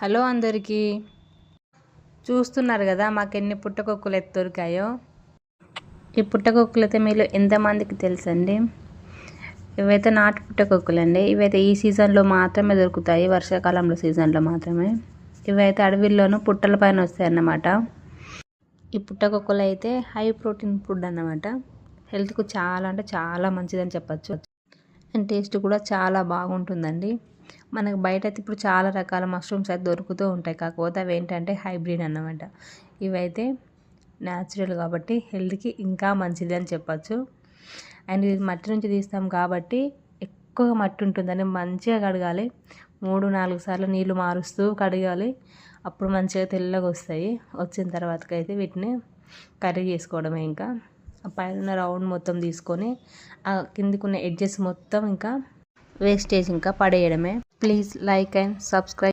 Hello అందరికీ, చూస్తున్నారు కదా మాకు ఎన్ని పుట్టకొక్కులు అయితే దొరికాయో. ఈ పుట్టకొక్కులు అయితే మీలో ఎంతమందికి తెలుసండి? ఇవైతే నాటు పుట్టకొక్కులండి. ఇవైతే ఈ సీజన్లో మాత్రమే దొరుకుతాయి, వర్షాకాలంలో సీజన్లో మాత్రమే. ఇవైతే అడవిల్లోనూ పుట్టల పైన వస్తాయి అన్నమాట. ఈ పుట్టకొక్కులు అయితే హై ప్రోటీన్ ఫుడ్ అన్నమాట. హెల్త్కు చాలా అంటే చాలా మంచిదని చెప్పచ్చు. అండ్ టేస్ట్ కూడా చాలా బాగుంటుందండి. మనకు బయట అయితే ఇప్పుడు చాలా రకాల మష్రూమ్స్ అయితే దొరుకుతూ ఉంటాయి, కాకపోతే అవి ఏంటంటే హైబ్రిడ్ అన్నమాట. ఇవైతే న్యాచురల్ కాబట్టి హెల్త్కి ఇంకా మంచిది అని చెప్పచ్చు. అండ్ ఇది మట్టి నుంచి తీస్తాం కాబట్టి ఎక్కువగా మట్టి ఉంటుందని మంచిగా కడగాలి. 3-4 సార్లు నీళ్ళు మారుస్తూ కడగాలి. అప్పుడు మంచిగా తెల్లగా వస్తాయి. వచ్చిన తర్వాతకైతే వీటిని కర్రీ చేసుకోవడమే. ఇంకా ఆ పైన రౌండ్ మొత్తం తీసుకొని ఆ కిందికున్న ఎడ్జెస్ మొత్తం ఇంకా వేస్టేజ్ ఇంకా పడేయడమే. Please like and subscribe.